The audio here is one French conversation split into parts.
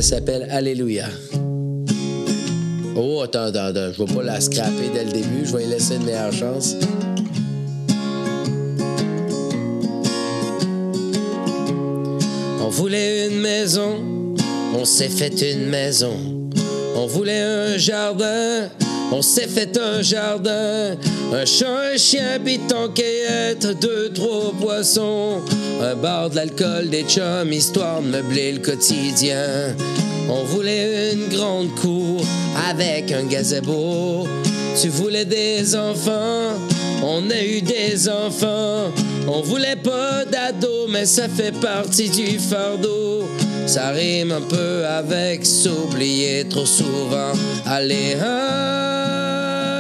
ça s'appelle Alléluia. Oh, attends, je vais pas la scraper dès le début, je vais y laisser une meilleure chance. On voulait une maison, on s'est fait une maison. On voulait un jardin, on s'est fait un jardin. Un chat, un chien, pis ton cueillette, 2, 3 poissons. Un bar, de l'alcool, des chums, histoire de meubler le quotidien. On voulait une grande cour avec un gazebo. Tu voulais des enfants, on a eu des enfants. On voulait pas d'ados, mais ça fait partie du fardeau. Ça rime un peu avec s'oublier trop souvent. Allez,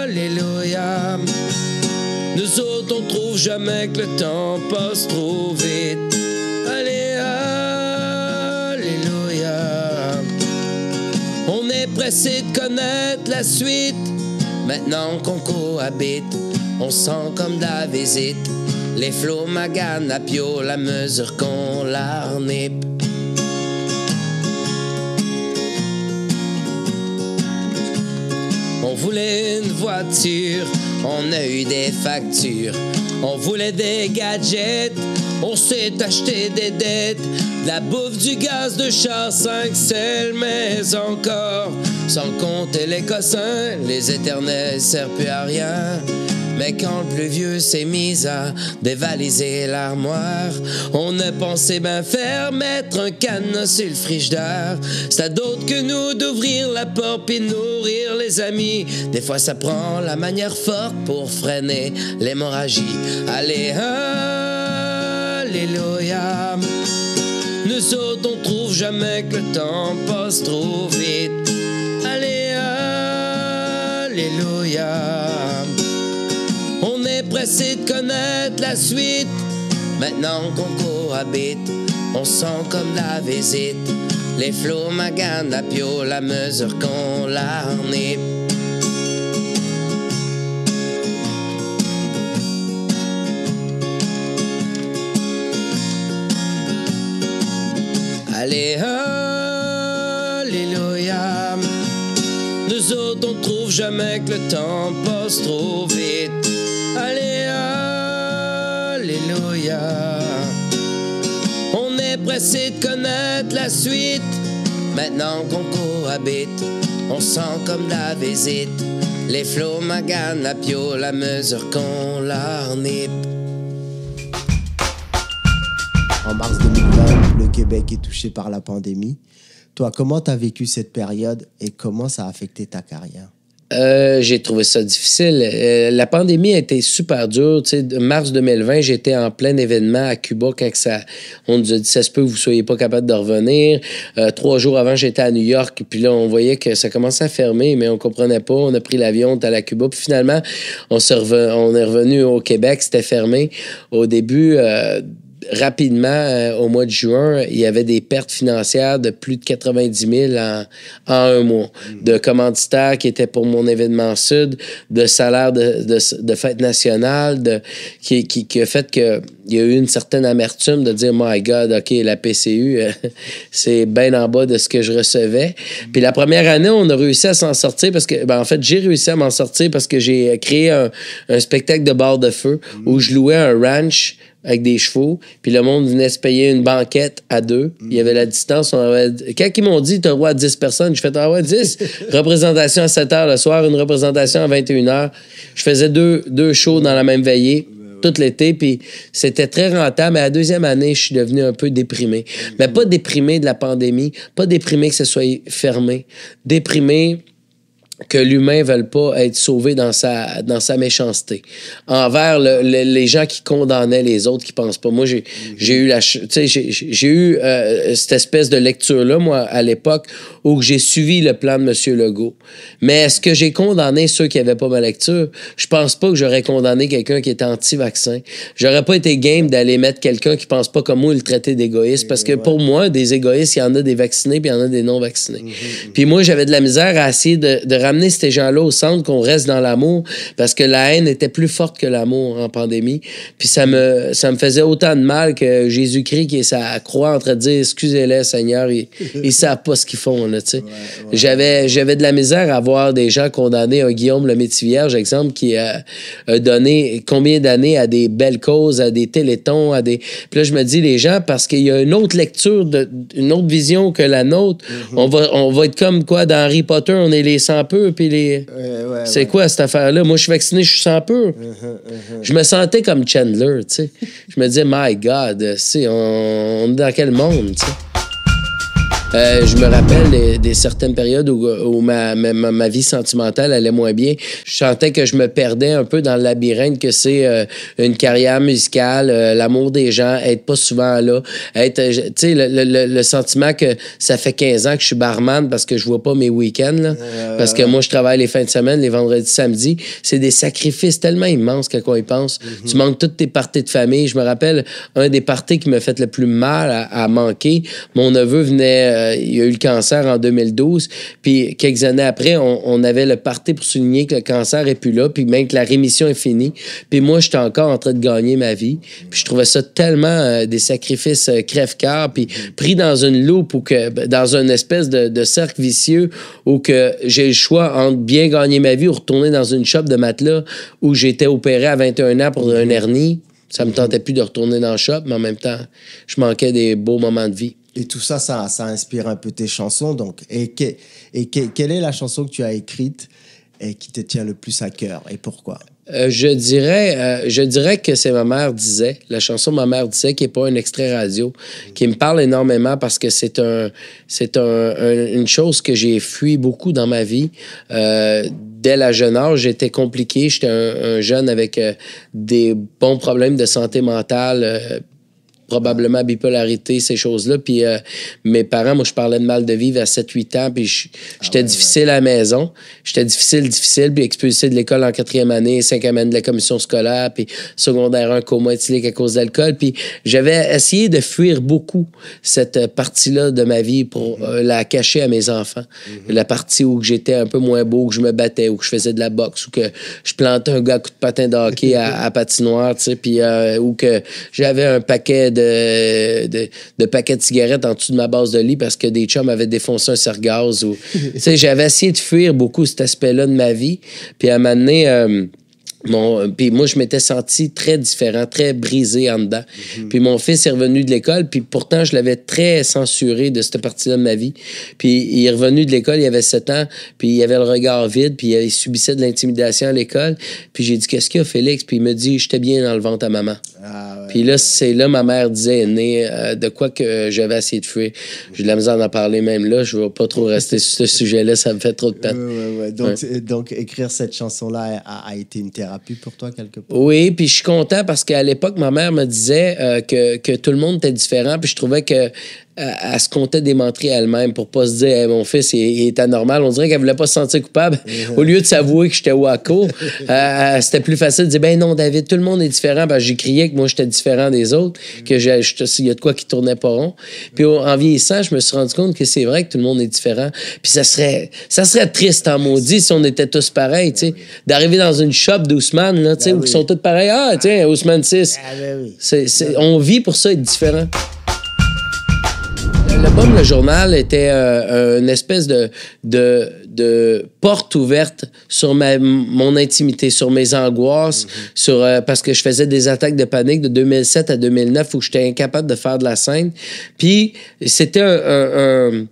alléluia. Nous autres, on trouve jamais que le temps passe trop vite. Allez, alléluia. On est pressé de connaître la suite. Maintenant qu'on cohabite, on sent comme de la visite. Les flots maganent à pio, la mesure qu'on l'arnipe. On voulait une voiture, on a eu des factures. On voulait des gadgets, on s'est acheté des dettes. De la bouffe, du gaz, de char, 5 selles, mais encore. Sans compter les cossins, les éternels servent plus à rien. Mais quand le plus vieux s'est mis à dévaliser l'armoire, on a pensé ben faire mettre un cadenas sur le frigidaire. C'est à d'autres que nous d'ouvrir la porte puis nourrir les amis. Des fois ça prend la manière forte pour freiner l'hémorragie. Allez, alléluia. Nous autres on trouve jamais que le temps passe trop vite. Allez, alléluia. On est pressé de connaître la suite. Maintenant qu'on cohabite, on sent comme la visite. Les flots maganent à pio, la mesure qu'on l'arnipe. Allez, alléluia. Nous autres, on trouve jamais que le temps passe trop vite. Allez, alléluia. On est pressé de connaître la suite. Maintenant qu'on cohabite, on sent comme la visite. Les flots maganent à pio, la mesure qu'on l'arnipe. En mars 2020, le Québec est touché par la pandémie. Toi, comment tu as vécu cette période et comment ça a affecté ta carrière? J'ai trouvé ça difficile. La pandémie a été super dure. Tu sais, mars 2020, j'étais en plein événement à Cuba quand on nous a dit ça se peut que vous soyez pas capable de revenir. 3 jours avant, j'étais à New York. Puis là, on voyait que ça commençait à fermer, mais on comprenait pas. On a pris l'avion, on est allé à Cuba. Puis finalement, on est revenu au Québec. C'était fermé. Au début... rapidement, au mois de juin, il y avait des pertes financières de plus de 90 000 en un mois. De commanditaires qui étaient pour mon événement sud, de salaires de fête nationale, qui a fait qu'il y a eu une certaine amertume de dire « My God, OK, la PCU, c'est bien en bas de ce que je recevais. » Puis la première année, on a réussi à s'en sortir parce que, en fait, j'ai réussi à m'en sortir parce que j'ai créé un spectacle de bar de feu où je louais un ranch avec des chevaux, puis le monde venait se payer une banquette à 2. Il y avait la distance. Quand ils m'ont dit, t'as le droit à 10 personnes, je fais, ah ouais, 10. Représentation à 7 h le soir, une représentation à 21 h. Je faisais deux shows dans la même veillée, tout l'été, puis c'était très rentable. Mais à la deuxième année, je suis devenu un peu déprimé. Mais pas déprimé de la pandémie, pas déprimé que ce soit fermé, déprimé que l'humain ne veuille pas être sauvé dans sa méchanceté. Envers les gens qui condamnaient les autres qui pensent pas. Moi, j'ai eu cette espèce de lecture-là, moi, à l'époque, où j'ai suivi le plan de M. Legault. Mais est-ce que j'ai condamné ceux qui n'avaient pas ma lecture? Je pense pas que j'aurais condamné quelqu'un qui était anti-vaccin. J'aurais pas été game d'aller mettre quelqu'un qui pense pas comme moi et le traiter d'égoïste. Parce que pour moi, des égoïstes, il y en a des vaccinés puis il y en a des non-vaccinés. Puis moi, j'avais de la misère à essayer de ramener ramener ces gens-là au centre, qu'on reste dans l'amour, parce que la haine était plus forte que l'amour en pandémie. Puis ça me faisait autant de mal que Jésus-Christ qui est sa croix en train de dire « Excusez-les, Seigneur, ils savent pas ce qu'ils font. » là, tu sais. J'avais de la misère à voir des gens condamner un Guillaume le Métivierge, exemple, qui a donné combien d'années à des belles causes, à des télétons, à des... Puis là, je me dis, les gens, parce qu'il y a une autre lecture, une autre vision que la nôtre, on va être comme quoi, dans Harry Potter, on est les sans-peurs, puis les... c'est quoi cette affaire-là? Moi, je suis vacciné, je suis sans-peur. Je me sentais comme Chandler, tu sais. Je me disais, my God, on est dans quel monde, tu sais? Je me rappelle des certaines périodes où ma vie sentimentale allait moins bien. Je sentais que je me perdais un peu dans le labyrinthe que c'est une carrière musicale, l'amour des gens, être pas souvent là, être, tu sais, le sentiment que ça fait 15 ans que je suis barman parce que je vois pas mes week-ends, là, parce que moi, je travaille les fins de semaine, les vendredis, samedis. C'est des sacrifices tellement immenses quand on y pense. Tu manques toutes tes parties de famille. Je me rappelle un des parties qui m'a fait le plus mal à manquer. Mon neveu venait... il a eu le cancer en 2012. Puis quelques années après, on avait le party pour souligner que le cancer n'est plus là, puis même que la rémission est finie. Puis moi, j'étais encore en train de gagner ma vie. Puis je trouvais ça tellement des sacrifices crève-cœur, puis pris dans une loupe ou que dans une espèce de cercle vicieux où que j'ai le choix entre bien gagner ma vie ou retourner dans une shop de matelas où j'étais opéré à 21 ans pour une hernie. Ça me tentait plus de retourner dans le shop, mais en même temps, je manquais des beaux moments de vie. Et tout ça, ça inspire un peu tes chansons. Donc, quelle est la chanson que tu as écrite et qui te tient le plus à cœur et pourquoi? Je dirais que c'est Ma mère disait, la chanson Ma mère disait, qui n'est pas un extrait radio, qui me parle énormément parce que c'est une chose que j'ai fui beaucoup dans ma vie. Dès la jeune âge, j'étais compliqué. J'étais un jeune avec des bons problèmes de santé mentale, probablement bipolarité, ces choses-là. Puis mes parents, moi, je parlais de mal de vivre à 7-8 ans, puis j'étais difficile à la maison. J'étais difficile, puis expulsé de l'école en 4e année, 5e année de la commission scolaire, puis secondaire 1, coma éthylique à cause d'alcool. Puis j'avais essayé de fuir beaucoup cette partie-là de ma vie pour la cacher à mes enfants. La partie où j'étais un peu moins beau, où je me battais, où je faisais de la boxe, où que je plantais un gars à coup de patin de hockey à patinoire, tu sais, puis où que j'avais un paquet de paquets de cigarettes en dessous de ma base de lit parce que des chums avaient défoncé un serre-gaz. Tu sais, j'avais essayé de fuir beaucoup cet aspect-là de ma vie. Puis à un moment donné, puis moi, je m'étais senti très différent, très brisé en dedans. Puis mon fils est revenu de l'école, puis pourtant, je l'avais très censuré de cette partie-là de ma vie. Puis il est revenu de l'école, il avait 7 ans, puis il avait le regard vide, puis il subissait de l'intimidation à l'école. Puis j'ai dit, qu'est-ce qu'il y a, Félix? Puis il me dit, j'étais bien dans le ventre à maman. Puis là, c'est là, ma mère disait, de quoi que j'avais essayé de fuir. J'ai de la misère d'en parler même là. Je ne vais pas trop rester sur ce sujet-là, ça me fait trop de peine. Donc, écrire cette chanson-là a été une thérapie pour toi, quelque part? Oui, puis je suis content parce qu'à l'époque, ma mère me disait que tout le monde était différent, puis je trouvais que elle se comptait des menteries elle-même pour pas se dire hey, mon fils il est anormal. On dirait qu'elle voulait pas se sentir coupable. Au lieu de s'avouer que j'étais wacko, c'était plus facile de dire ben non David, tout le monde est différent. Ben, j'ai crié que moi j'étais différent des autres, que il y a de quoi qui tournait pas rond. Puis en vieillissant, je me suis rendu compte que c'est vrai que tout le monde est différent. Puis ça serait triste en maudit si on était tous pareils, tu sais, d'arriver dans une shop d'Ousmane là, tu sais, où ils sont tous pareils. Ah tiens, Ousmane 6. On vit pour ça être différent. L'album Le Journal était une espèce de porte ouverte sur mon intimité, sur mes angoisses, parce que je faisais des attaques de panique de 2007 à 2009 où j'étais incapable de faire de la scène. Puis c'était un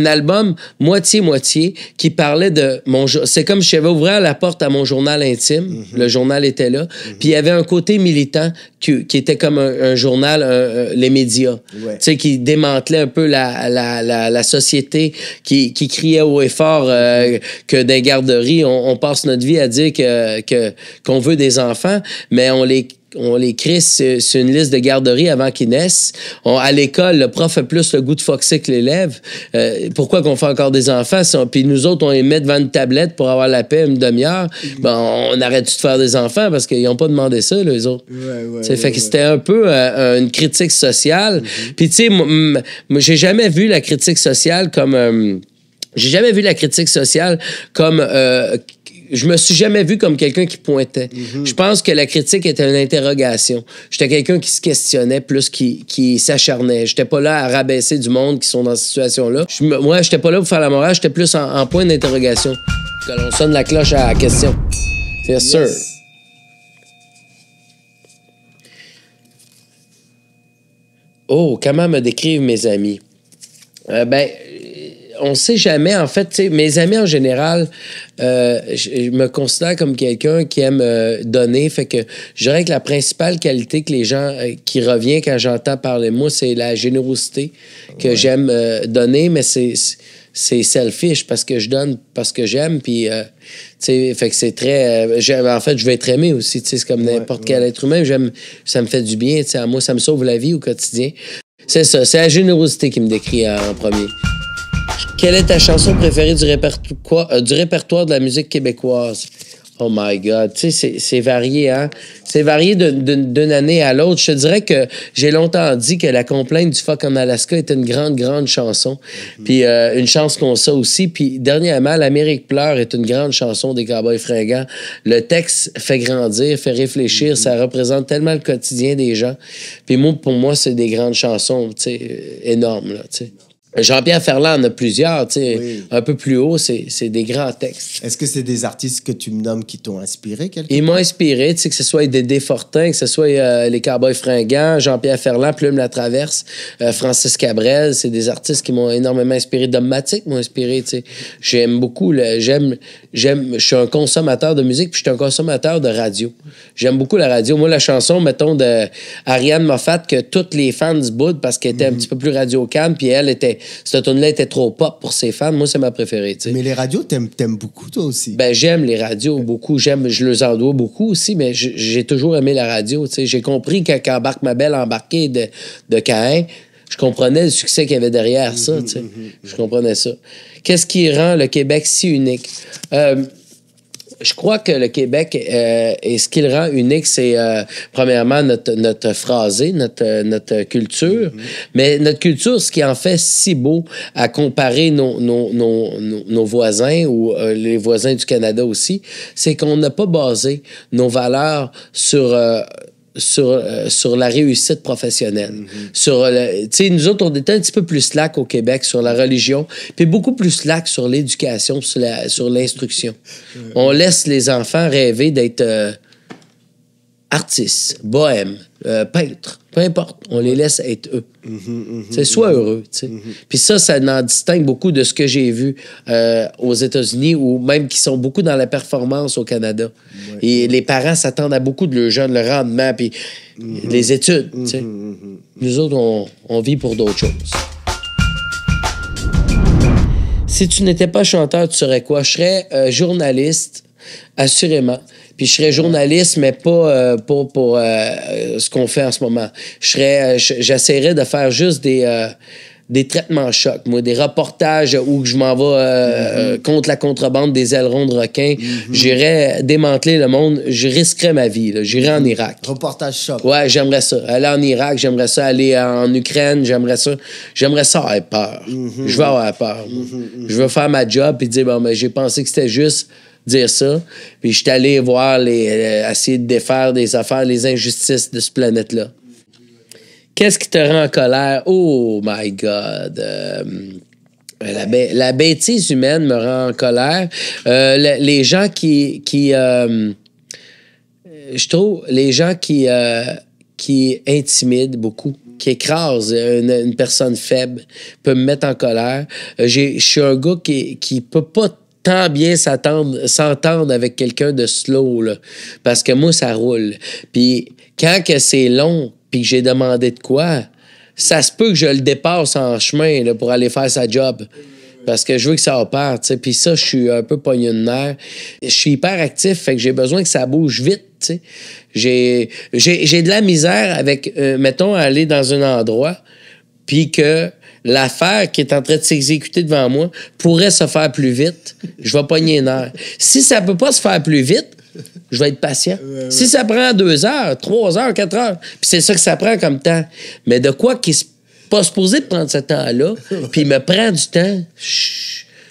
album moitié-moitié qui parlait de mon... C'est comme si j'avais ouvert la porte à mon journal intime. Le journal était là. Puis il y avait un côté militant qui était comme un journal, les médias, tu sais, qui démantelait un peu la société, qui criait haut et fort que dans les garderies, on passe notre vie à dire qu'on veut des enfants, mais on les crée sur une liste de garderies avant qu'ils naissent. À l'école, le prof a plus le goût de foxer que l'élève. Pourquoi qu'on fait encore des enfants? Puis nous autres, on les met devant une tablette pour avoir la paix une demi-heure. Ben, on arrête de faire des enfants parce qu'ils n'ont pas demandé ça, les autres. Fait que c'était un peu une critique sociale. Puis tu sais, moi, j'ai jamais vu la critique sociale comme... J'ai jamais vu la critique sociale comme... je me suis jamais vu comme quelqu'un qui pointait. Je pense que la critique était une interrogation. J'étais quelqu'un qui se questionnait plus qui s'acharnait. J'étais pas là à rabaisser du monde qui sont dans cette situation-là. Moi, j'étais pas là pour faire la morale, j'étais plus en point d'interrogation. Que l'on sonne la cloche à la question. C'est sûr. Oh, comment me décrivent mes amis? On sait jamais. En fait, mes amis en général, je me considère comme quelqu'un qui aime donner. Fait que je dirais que la principale qualité que les gens qui revient quand j'entends parler de moi, c'est la générosité que j'aime donner, mais c'est selfish parce que je donne parce que j'aime. Puis, fait que c'est très. En fait, je veux être aimé aussi. C'est comme n'importe quel être humain. Ça me fait du bien. À moi, ça me sauve la vie au quotidien. C'est ça. C'est la générosité qui me décrit en premier. Quelle est ta chanson préférée du répertoire de la musique québécoise? Oh my God. Tu sais, c'est varié, hein? C'est varié d'une année à l'autre. Je te dirais que j'ai longtemps dit que La complainte du phoque en Alaska était une grande, grande chanson. Puis une chance qu'on sait aussi. Puis dernièrement, L'Amérique pleure est une grande chanson des Cowboys fringants. Le texte fait grandir, fait réfléchir. Ça représente tellement le quotidien des gens. Puis pour moi, c'est des grandes chansons, tu sais, énormes, là, tu sais. Jean-Pierre Ferland en a plusieurs, tu sais, un peu plus haut, c'est des grands textes. Est-ce que c'est des artistes que tu me nommes qui t'ont inspiré quelque part? Ils m'ont inspiré, tu sais, que ce soit Dédé Fortin, que ce soit les Cowboys fringants, Jean-Pierre Ferland, Plume la Traverse, Francis Cabrel, c'est des artistes qui m'ont énormément inspiré. Dogmatique m'ont inspiré, tu sais. J'aime beaucoup, je suis un consommateur de musique, puis je suis un consommateur de radio. J'aime beaucoup la radio. Moi, la chanson, mettons, de Ariane Moffat, que tous les fans se boudent parce qu'elle était un petit peu plus radio-can, puis cette tune-là était trop pop pour ses fans. Moi, c'est ma préférée, tu sais. Mais les radios, t'aimes beaucoup, toi aussi? Ben, j'aime les radios beaucoup. Je les en dois beaucoup aussi, mais j'ai toujours aimé la radio, tu sais. J'ai compris qu'embarque ma belle embarquée de Caïn, je comprenais le succès qu'il y avait derrière ça, tu sais. Je comprenais ça. Qu'est-ce qui rend le Québec si unique? Je crois que le Québec, et ce qui le rend unique, c'est premièrement notre phrasé, notre culture. Mais notre culture, ce qui en fait si beau à comparer nos voisins ou les voisins du Canada aussi, c'est qu'on n'a pas basé nos valeurs sur la réussite professionnelle. Tu sais, nous autres, on était un petit peu plus slack au Québec sur la religion, puis beaucoup plus slack sur l'éducation, sur l'instruction. On laisse les enfants rêver d'être artistes, bohèmes, peintres, peu importe. On les laisse être eux. Sois heureux. Puis ça en distingue beaucoup de ce que j'ai vu aux États-Unis ou même qui sont beaucoup dans la performance au Canada. Et les parents s'attendent à beaucoup de leurs jeunes, le rendement, puis les études. Nous autres, on vit pour d'autres choses. Si tu n'étais pas chanteur, tu serais quoi? Je serais journaliste, assurément. Puis je serais journaliste, mais pas pour ce qu'on fait en ce moment. J'essaierais de faire juste des traitements chocs, moi, des reportages où je m'en vais contre la contrebande des ailerons de requins. J'irais démanteler le monde. Je risquerais ma vie. J'irais en Irak. Reportage choc. Ouais, j'aimerais ça. Aller en Irak, j'aimerais ça. Aller en Ukraine, j'aimerais ça. J'aimerais ça avoir peur. Je veux avoir peur. Je veux faire ma job et dire, bon, ben, j'ai pensé que c'était juste dire ça. Puis je suis allé voir essayer de défaire des affaires, les injustices de cette planète-là. Qu'est-ce qui te rend en colère? Oh my God! La bêtise humaine me rend en colère. Les gens je trouve, les gens qui intimident beaucoup, qui écrasent une personne faible, peuvent me mettre en colère. Je suis un gars qui peut pas tant bien s'entendre avec quelqu'un de slow, là, parce que moi, ça roule. Puis quand que c'est long, puis que j'ai demandé de quoi, ça se peut que je le dépasse en chemin là, pour aller faire sa job. Parce que je veux que ça opère, tu sais. Puis ça, je suis un peu pogné de nerfs. Je suis hyper actif, fait que j'ai besoin que ça bouge vite, tu sais. J'ai de la misère avec, mettons, aller dans un endroit, puis que l'affaire qui est en train de s'exécuter devant moi pourrait se faire plus vite, je vais pogner les nerfs. Si ça peut pas se faire plus vite, je vais être patient. Si ça prend 2 heures, 3 heures, 4 heures, puis c'est ça que ça prend comme temps. Mais de quoi qui n'est pas supposé de prendre ce temps-là, puis il me prend du temps,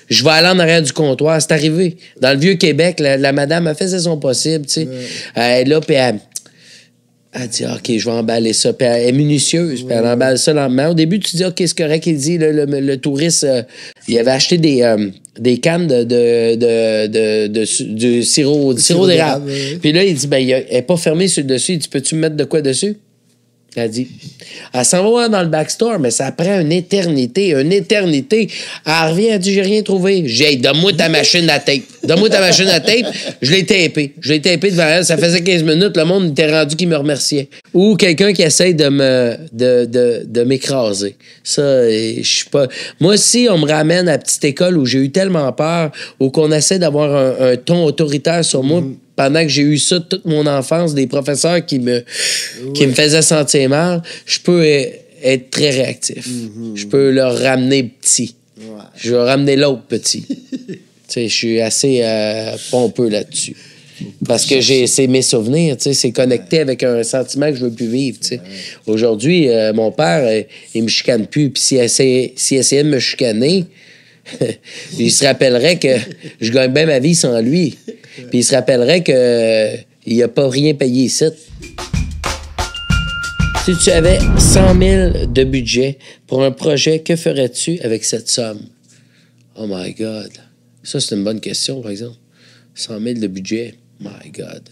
Je vais aller en arrière du comptoir. C'est arrivé. Dans le Vieux-Québec, la madame, elle faisait son possible, tu sais. Elle est là, puis elle dit, OK, je vais emballer ça. Puis elle est minutieuse, puis elle emballe ça lentement. Au début, tu dis, OK, c'est correct. Il dit, le touriste, il avait acheté des cannes du sirop d'érable. Puis là, il dit, ben, elle n'est pas fermée sur le dessus. Il dit, peux-tu me mettre de quoi dessus? Elle dit, elle s'en va voir dans le backstore, mais ça prend une éternité. Elle revient, elle dit, j'ai rien trouvé. J'ai dit, hey, donne-moi ta machine à tape. Je l'ai tapé devant elle. Ça faisait 15 minutes, le monde était rendu qui me remerciait. Ou quelqu'un qui essaye de m'écraser. Ça, je suis pas... Moi, si on me ramène à la petite école où j'ai eu tellement peur, ou qu'on essaie d'avoir un ton autoritaire sur moi, pendant que j'ai eu ça toute mon enfance, des professeurs qui me faisaient sentir mal, je peux être très réactif. Je peux leur ramener petit. Ouais. Je vais ramener l'autre petit. Je suis assez pompeux là-dessus. Parce que c'est mes souvenirs, c'est connecté avec un sentiment que je veux plus vivre. Aujourd'hui, mon père, il me chicane plus. Puis s'il essayait de me chicaner, il se rappellerait que je gagne bien ma vie sans lui. Puis il se rappellerait qu'il n'a pas rien payé ici. Si tu avais 100 000 de budget pour un projet, que ferais-tu avec cette somme? Oh my God. Ça, c'est une bonne question, par exemple. 100 000 de budget. My God.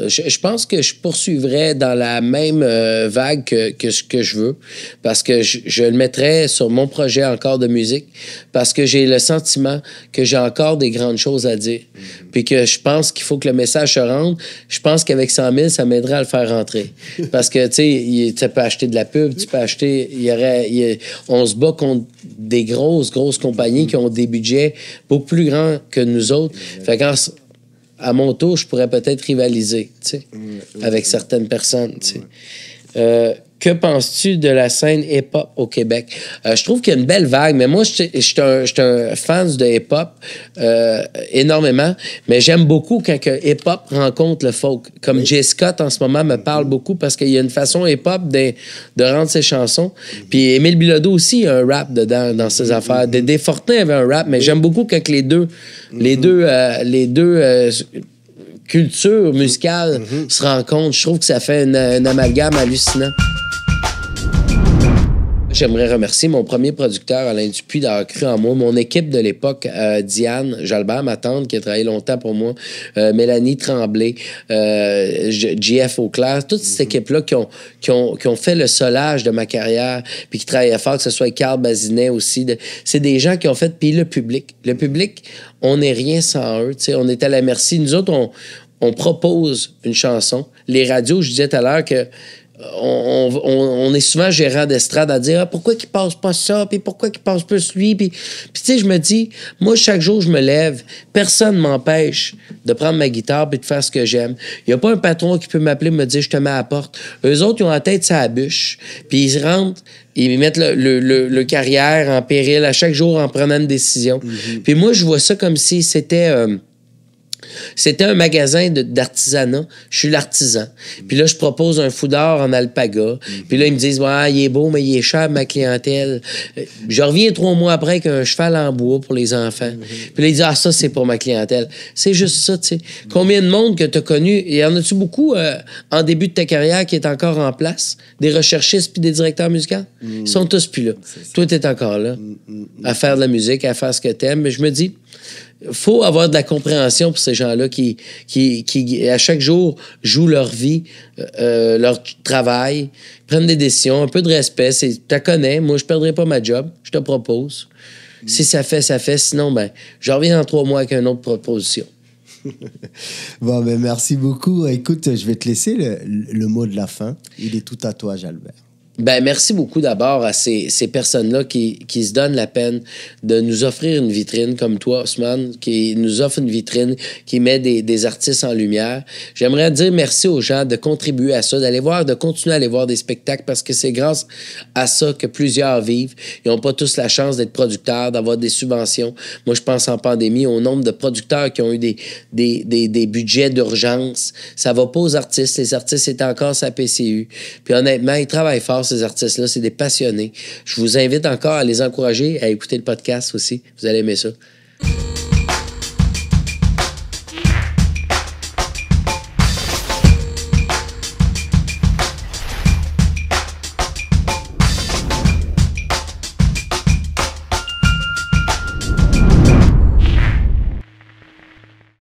Je pense que je poursuivrais dans la même vague que ce que je veux, parce que je le mettrais sur mon projet encore de musique, parce que j'ai le sentiment que j'ai encore des grandes choses à dire, puis que je pense qu'il faut que le message se rende. Je pense qu'avec 100 000, ça m'aiderait à le faire rentrer. Parce que, tu peux acheter de la pub, tu peux acheter... on se bat contre des grosses compagnies qui ont des budgets beaucoup plus grands que nous autres. Fait à mon tour, je pourrais peut-être rivaliser, avec certaines personnes, que penses-tu de la scène hip-hop au Québec? Je trouve qu'il y a une belle vague, mais moi, je suis un fan de hip-hop énormément, mais j'aime beaucoup quand le hip-hop rencontre le folk. Comme Jay Scott, en ce moment, me parle beaucoup parce qu'il y a une façon hip-hop de rendre ses chansons. Puis Émile Bilodeau aussi a un rap dedans, dans ses affaires. Dédé Fortin avait un rap, mais j'aime beaucoup quand les deux cultures musicales se rencontrent. Je trouve que ça fait un amalgame hallucinant. J'aimerais remercier mon premier producteur, Alain Dupuis, d'avoir cru en moi. Mon équipe de l'époque, Diane Jalbert, ma tante, qui a travaillé longtemps pour moi, Mélanie Tremblay, JF Auclair, toute cette équipe-là qui ont fait le solage de ma carrière, puis qui travaillaient fort, que ce soit Carl Bazinet aussi. C'est des gens qui ont fait... Puis le public, on n'est rien sans eux. On est à la merci. Nous autres, on propose une chanson. Les radios, je disais tout à l'heure que on est souvent gérant d'estrade à dire pourquoi qu'il passe pas ça, puis pourquoi qu'il passe plus lui, puis tu sais, je me dis, moi, chaque jour, je me lève, personne m'empêche de prendre ma guitare puis de faire ce que j'aime. Il n'y a pas un patron qui peut m'appeler et me dire, je te mets à la porte. Eux autres, ils ont la tête sur la bûche, puis ils rentrent, ils mettent le carrière en péril à chaque jour en prenant une décision. Puis moi, je vois ça comme si c'était un magasin d'artisanat. Je suis l'artisan. Puis là, je propose un foulard en alpaga. Puis là, ils me disent, ouais, il est beau, mais il est cher, ma clientèle. Je reviens 3 mois après avec un cheval en bois pour les enfants. Puis là, ils disent, ah, ça, c'est pour ma clientèle. C'est juste ça, tu sais. Combien de monde que tu as connu? Et y en a-tu beaucoup en début de ta carrière qui est encore en place? Des recherchistes puis des directeurs musicaux? Ils sont tous plus là. Toi, tu es encore là à faire de la musique, à faire ce que tu aimes. Mais je me dis, faut avoir de la compréhension pour ces gens-là qui à chaque jour, jouent leur vie, leur travail, prennent des décisions, un peu de respect. Tu la connais, moi, je perdrai pas ma job, je te propose. Si ça fait, ça fait. Sinon, ben, je reviens dans 3 mois avec une autre proposition. Bon, ben merci beaucoup. Écoute, je vais te laisser le mot de la fin. Il est tout à toi, Jalbert. Ben, merci beaucoup d'abord à ces personnes-là qui se donnent la peine de nous offrir une vitrine comme toi, Ousmane, qui nous offre une vitrine, qui met des artistes en lumière. J'aimerais dire merci aux gens de contribuer à ça, de continuer à aller voir des spectacles parce que c'est grâce à ça que plusieurs vivent. Ils n'ont pas tous la chance d'être producteurs, d'avoir des subventions. Moi, je pense en pandémie au nombre de producteurs qui ont eu des budgets d'urgence. Ça va pas aux artistes. Les artistes étaient encore sa PCU. Puis honnêtement, ils travaillent fort. J'adore ces artistes-là. C'est des passionnés. Je vous invite encore à les encourager, à écouter le podcast aussi. Vous allez aimer ça.